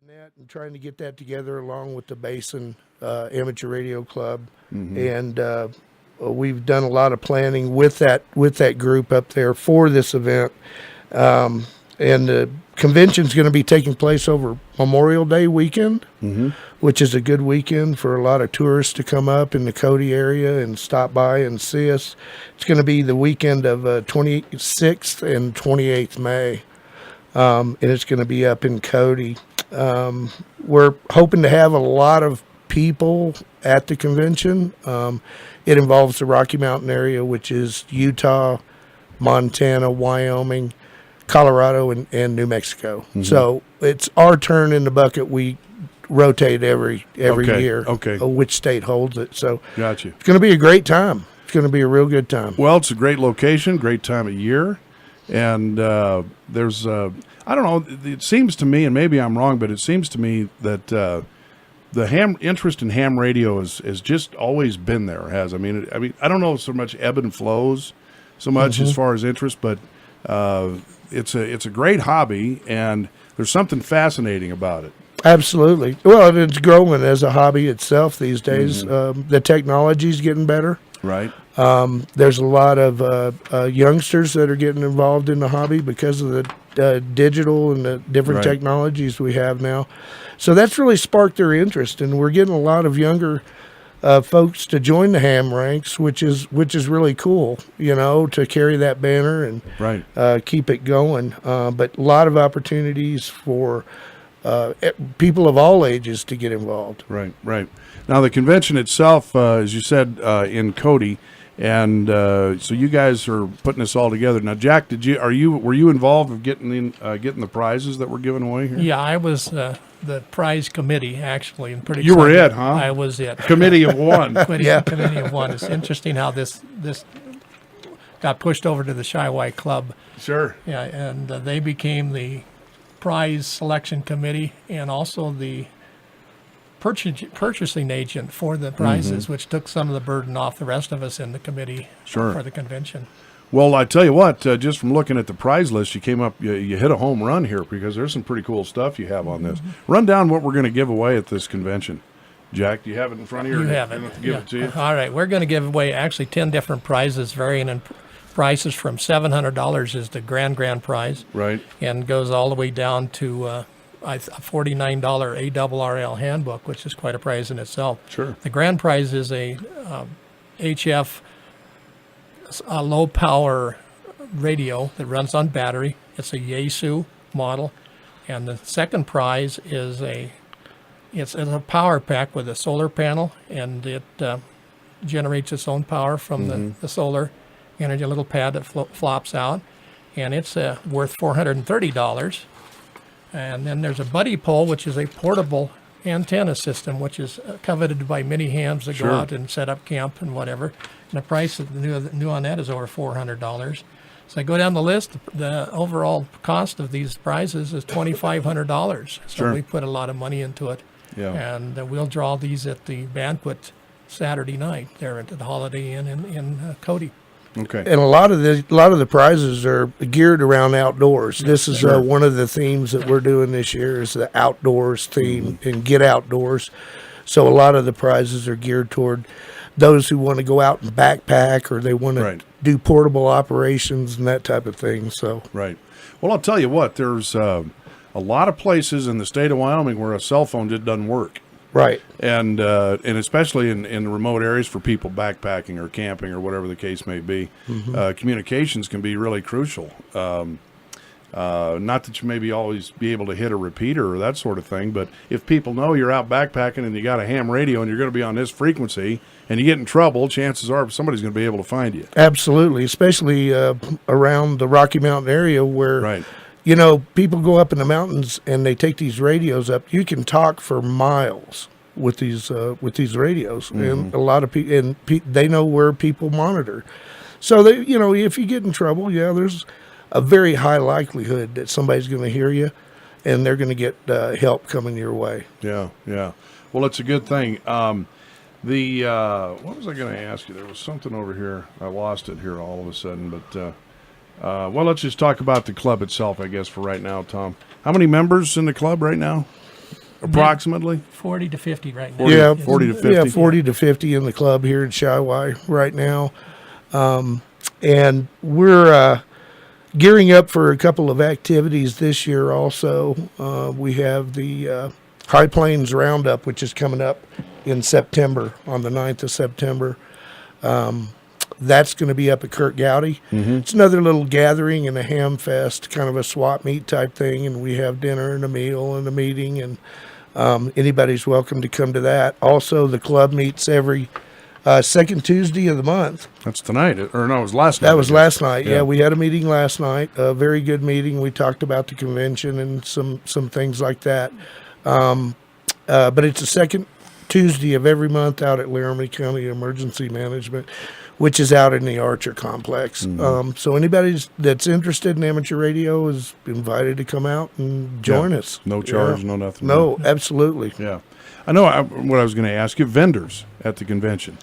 And trying to get that together along with the Basin Amateur Radio Club, and we've done a lot of planning with that group up there for this event. And the convention's going to be taking place over Memorial Day weekend, which is a good weekend for a lot of tourists to come up in the Cody area and stop by and see us. It's going to be the weekend of 26th and 28th May, and it's going to be up in Cody. We're hoping to have a lot of people at the convention. It involves the Rocky Mountain area, which is Utah, Montana, Wyoming, Colorado, and New Mexico. So it's our turn in the bucket. We rotate every year, which state holds it. So gotcha. It's going to be a great time. It's going to be a real good time. Well, it's a great location, great time of year. And there's, I don't know, it seems to me, and maybe I'm wrong, but it seems to me that the interest in ham radio has just always been there. I mean, I don't know so much ebb and flows so much as far as interest, but it's a great hobby, and there's something fascinating about it. Absolutely. Well, it's growing as a hobby itself these days. The technology's getting better. Right. There's a lot of youngsters that are getting involved in the hobby because of the digital and the different technologies we have now. So that's really sparked their interest, and we're getting a lot of younger folks to join the ham ranks, which is really cool, to carry that banner and keep it going. But a lot of opportunities for people of all ages to get involved. Right. Now the convention itself, as you said, in Cody, and so you guys are putting this all together. Now, Jack, were you involved in getting the prizes that were given away here? Yeah, I was the prize committee, actually, and pretty. You were it, huh? I was it. Committee of one. Committee of one. It's interesting how this got pushed over to the Cheyenne Club. Sure. Yeah, and they became the prize selection committee and also the purchasing agent for the prizes, which took some of the burden off the rest of us in the committee for the convention. Well, I tell you what, just from looking at the prize list, you came up, you hit a home run here because there's some pretty cool stuff you have on this. Run down what we're going to give away at this convention. Jack, do you have it in front of you? You have it. Give it to you. All right, we're going to give away actually 10 different prizes, varying in prices from $700 is the grand prize. Right. And goes all the way down to a $49 ARRL handbook, which is quite a prize in itself. Sure. The grand prize is a HF low power radio that runs on battery. It's a Yaesu model. And the second prize is it's a power pack with a solar panel, and it generates its own power from the solar energy, a little pad that flops out, and it's worth $430. And then there's a buddy pole, which is a portable antenna system, which is coveted by many hams that go out and set up camp and whatever. And the price of the new on that is over $400. So I go down the list. The overall cost of these prizes is $2,500. So we put a lot of money into it. Yeah. And we'll draw these at the banquet Saturday night there at the Holiday Inn in Cody. Okay. And a lot of the prizes are geared around outdoors. This is one of the themes that we're doing this year is the outdoors theme and get outdoors. So a lot of the prizes are geared toward those who want to go out and backpack, or they want to do portable operations and that type of thing. So Well, I'll tell you what. There's a lot of places in the state of Wyoming where a cell phone just doesn't work. Right. And especially in remote areas for people backpacking or camping or whatever the case may be, communications can be really crucial. Not that you maybe always be able to hit a repeater or that sort of thing, but if people know you're out backpacking and you got a ham radio and you're going to be on this frequency and you get in trouble, chances are somebody's going to be able to find you. Absolutely, especially around the Rocky Mountain area where people go up in the mountains and they take these radios up. You can talk for miles with these radios, and a lot of people, they know where people monitor. So they, if you get in trouble, there's a very high likelihood that somebody's going to hear you, and they're going to get help coming your way. Yeah. Well, it's a good thing. What was I going to ask you? There was something over here. I lost it here all of a sudden, but. Well, let's just talk about the club itself, I guess, for right now, Tom. How many members in the club right now? approximately? 40 to 50 right now. Yeah, 40 to 50. Yeah, 40 to 50 in the club here in Cheyenne right now. And we're gearing up for a couple of activities this year also. We have the High Plains Roundup, which is coming up in September, on the 9th of September. That's going to be up at Kurt Gowdy. It's another little gathering and a ham fest, kind of a swap meet type thing, and we have dinner and a meal and a meeting, and anybody's welcome to come to that. Also, the club meets every second Tuesday of the month. That's tonight, or no, it was last night. That was last night. Yeah. Yeah, we had a meeting last night. A very good meeting. We talked about the convention and some things like that. But it's the second Tuesday of every month out at Laramie County Emergency Management, which is out in the Archer Complex. So anybody that's interested in amateur radio is invited to come out and join us. No charge, Yeah. no nothing. No, absolutely. Yeah, I know what I was going to ask you. Vendors at the convention.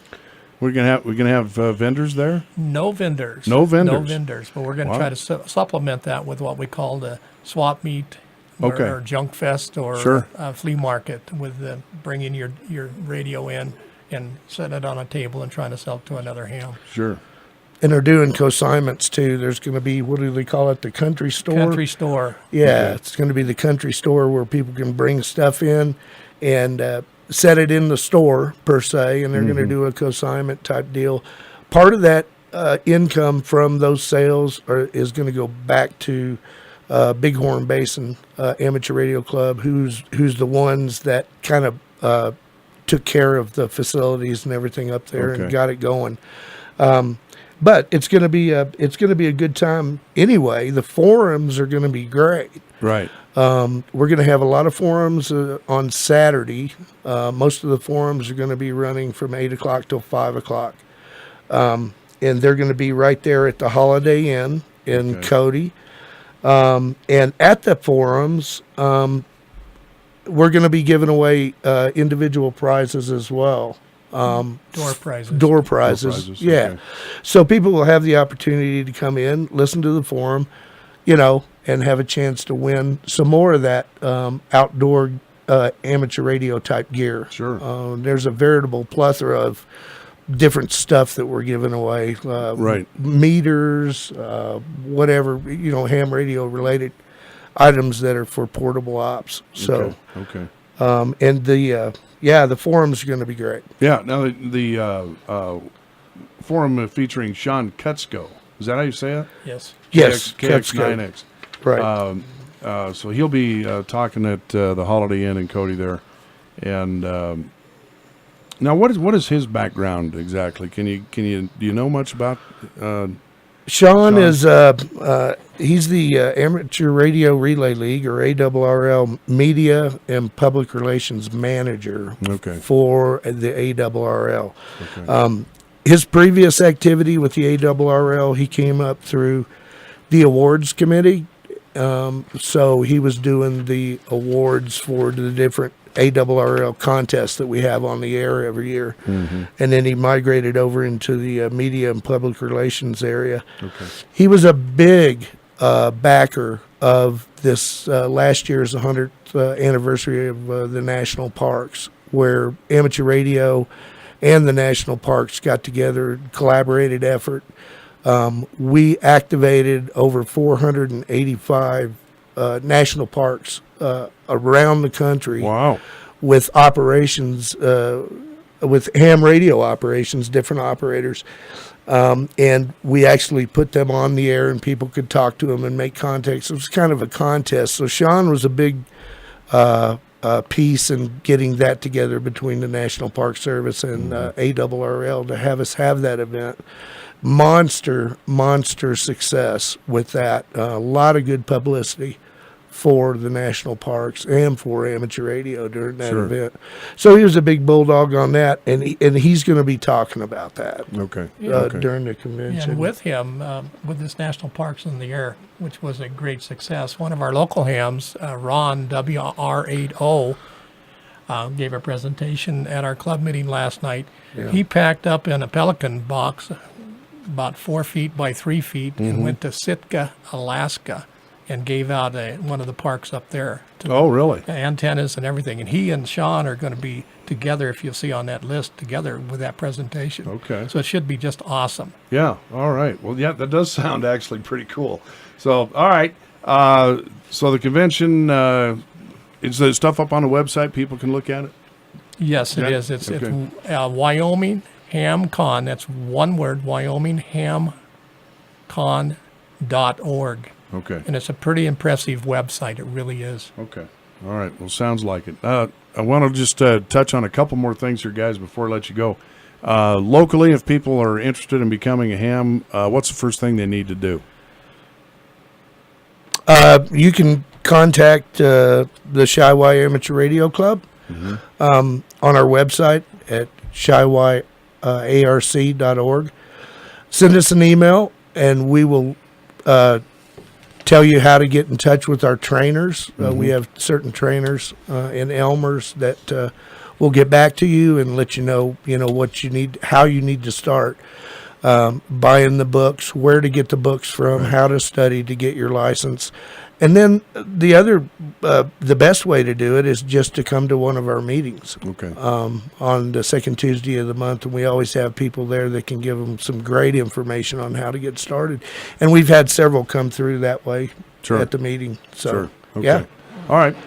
We're gonna have vendors there. No vendors. No vendors. No vendors. But we're going to Wow. try to supplement that with what we call the swap meet, Okay. or junk fest, or Sure. flea market, with bringing your radio in and setting it on a table and trying to sell it to another ham. Sure. And they're doing consignments too. There's going to be, what do they call it, the country store? Country store. Yeah, Okay. it's going to be the country store where people can bring stuff in and set it in the store per se, and they're going to do a consignment type deal. Part of that income from those sales is going to go back to Bighorn Basin Amateur Radio Club, who's the ones that kind of took care of the facilities and everything up there Okay. and got it going. But it's going to be a good time anyway. The forums are going to be great. Right. We're going to have a lot of forums on Saturday. Most of the forums are going to be running from 8 o'clock till 5 o'clock. And they're going to be right there at the Holiday Inn in Okay. Cody. And at the forums, we're going to be giving away individual prizes as well. Door prizes. Door prizes. prizes, Yeah. okay. So people will have the opportunity to come in, listen to the forum, and have a chance to win some more of that outdoor amateur radio type gear. Sure. There's a veritable plethora of different stuff that we're giving away. Right. Meters, whatever, ham radio related items that are for portable ops. So, Okay. and the forums are going to be great. Yeah. Now the forum featuring Sean Kutzko. Is that how you say it? Yes. Yes, KX9X. Right. So he'll be talking at the Holiday Inn in Cody there, and now what is his background exactly? Do you know much about? Sean is he's the Amateur Radio Relay League, or ARRL, Media and Public Relations Manager Okay. for the ARRL. Okay. His previous activity with the ARRL, he came up through the awards committee. So he was doing the awards for the different ARRL contests that we have on the air every year. And then he migrated over into the media and public relations area. Okay. He was a big backer of this last year's 100th anniversary of the national parks, where amateur radio and the national parks got together, collaborated effort. We activated over 485 national parks around the country. Wow. With operations, with ham radio operations, different operators. And we actually put them on the air and people could talk to them and make contacts. It was kind of a contest. So Sean was a big piece in getting that together between the National Park Service and ARRL to have us have that event. Monster success with that. A lot of good publicity for the national parks and for amateur radio during that Sure. event. So he was a big bulldog on that, and he's going to be talking about that Okay. Okay. during the convention. And with him, with this National Parks in the Air, which was a great success, one of our local hams, Ron WR80, gave a presentation at our club meeting last night. Yeah. He packed up in a Pelican box about 4 feet by 3 feet and went to Sitka, Alaska, and gave out one of the parks up there to Oh, really? antennas and everything. And he and Sean are going to be together, if you'll see on that list, together with that presentation. Okay. So it should be just awesome. Yeah. All right. Well, yeah, that does sound actually pretty cool. So, all right. So the convention, is there stuff up on the website? People can look at it? Yes, it Yeah? is. It's Okay. Wyoming Ham Con. That's one word, WyomingHamCon.org. Okay. And it's a pretty impressive website. It really is. Okay. All right. Well, sounds like it. I want to just touch on a couple more things here, guys, before I let you go. Locally, if people are interested in becoming a ham, what's the first thing they need to do? You can contact the Cheyenne Amateur Radio Club on our website at CheyyenneARC.org. Send us an email, and we will tell you how to get in touch with our trainers. We have certain trainers in Elmer's that will get back to you and let you know what you need, how you need to start. Buying the books, where to get the books from, how to study to get your license. And then the best way to do it is just to come to one of our meetings Okay. on the second Tuesday of the month. And we always have people there that can give them some great information on how to get started. And we've had several come through that way Sure. at the meeting. So, Sure. Okay. yeah. All right.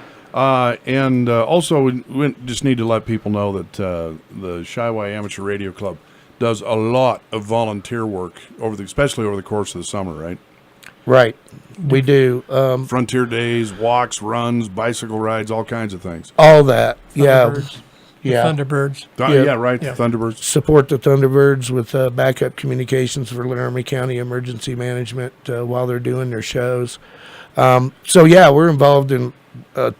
And also, we just need to let people know that the Cheyenne Amateur Radio Club does a lot of volunteer work especially over the course of the summer, right? Right. We do. Frontier days, walks, runs, bicycle rides, all kinds of things. All that. Yeah. Thunderbirds. The Yeah. Thunderbirds. Yeah, right. Yeah. Thunderbirds. Support the Thunderbirds with backup communications for Laramie County Emergency Management while they're doing their shows. So, yeah, we're involved in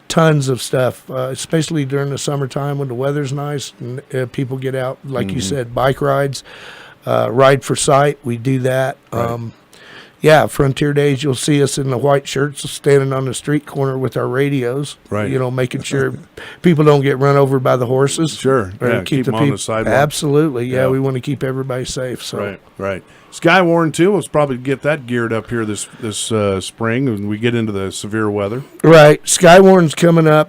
tons of stuff, especially during the summertime when the weather's nice and people get out, like you said, bike rides, ride for sight. We do that. Right. Yeah, Frontier Days, you'll see us in the white shirts standing on the street corner with our radios, Right. making sure people don't get run over by the horses. Sure. Or Yeah, keep them on the sidewalk. Absolutely. Yeah, Yeah. we want to keep everybody safe. So. Right, right. Skywarn too. Let's probably get that geared up here this spring when we get into the severe weather. Right. Skywarn's coming up.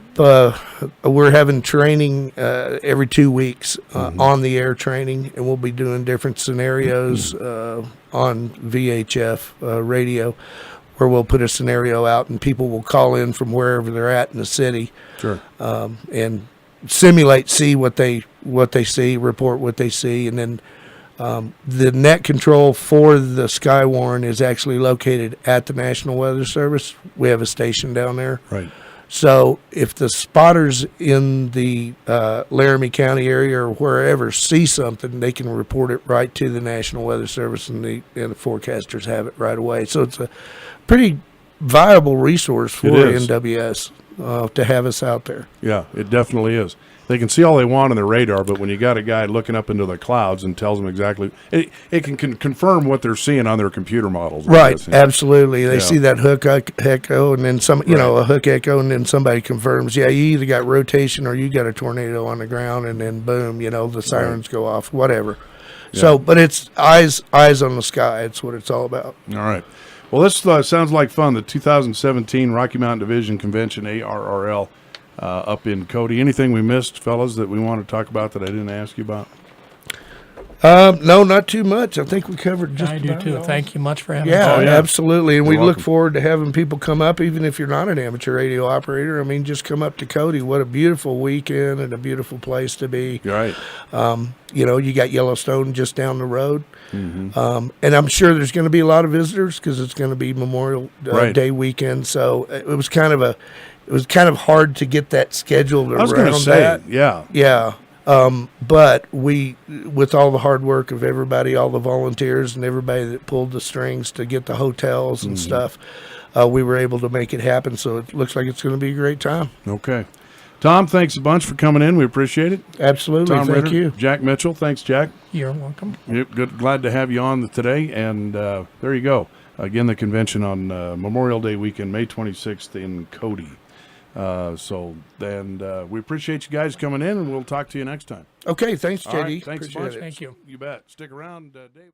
We're having training every 2 weeks, on the air training, and we'll be doing different scenarios on VHF radio, where we'll put a scenario out and people will call in from wherever they're at in the city, Sure. and simulate, see what they see, report what they see, and then the net control for the Skywarn is actually located at the National Weather Service. We have a station down there. Right. So if the spotters in the Laramie County area or wherever see something, they can report it right to the National Weather Service, and the forecasters have it right away. So it's a pretty viable resource for It is. NWS to have us out there. Yeah, it definitely is. They can see all they want on their radar, but when you got a guy looking up into the clouds and tells them exactly, it can confirm what they're seeing on their computer models. I Right, guess. absolutely. They Yeah. see that hook echo, and then some, a hook echo, and then somebody confirms, yeah, you either got rotation or you got a tornado on the ground, and then boom, the sirens go off, whatever. Yeah. So, but it's eyes on the sky. It's what it's all about. All right. Well, this sounds like fun. The 2017 Rocky Mountain Division Convention, ARRL, up in Cody. Anything we missed, fellas, that we want to talk about that I didn't ask you about? No, not too much. I think we covered just I do about it too. all. Thank you much for having Yeah, us. Oh, yeah. absolutely. And You're we look welcome. forward to having people come up, even if you're not an amateur radio operator. I mean, just come up to Cody. What a beautiful weekend and a beautiful place to be. You're right. You got Yellowstone just down the road. And I'm sure there's going to be a lot of visitors because it's going to be Memorial Right. Day weekend. So it was kind of hard to get that scheduled I was going around to say, that. yeah. Yeah. But we, with all the hard work of everybody, all the volunteers and everybody that pulled the strings to get the hotels and stuff, we were able to make it happen. So it looks like it's going to be a great time. Okay. Tom, thanks a bunch for coming in. We appreciate it. Absolutely. Tom Thank Ritter, you. Jack Mitchell. Thanks, Jack. You're welcome. Yep, good. Glad to have you on today. And there you go. Again, the convention on Memorial Day weekend, May 26th in Cody. We appreciate you guys coming in, and we'll talk to you next time. Okay. Thanks, JD. All right, thanks a Appreciate bunch. it. Thank you. You bet. Stick around, Dave.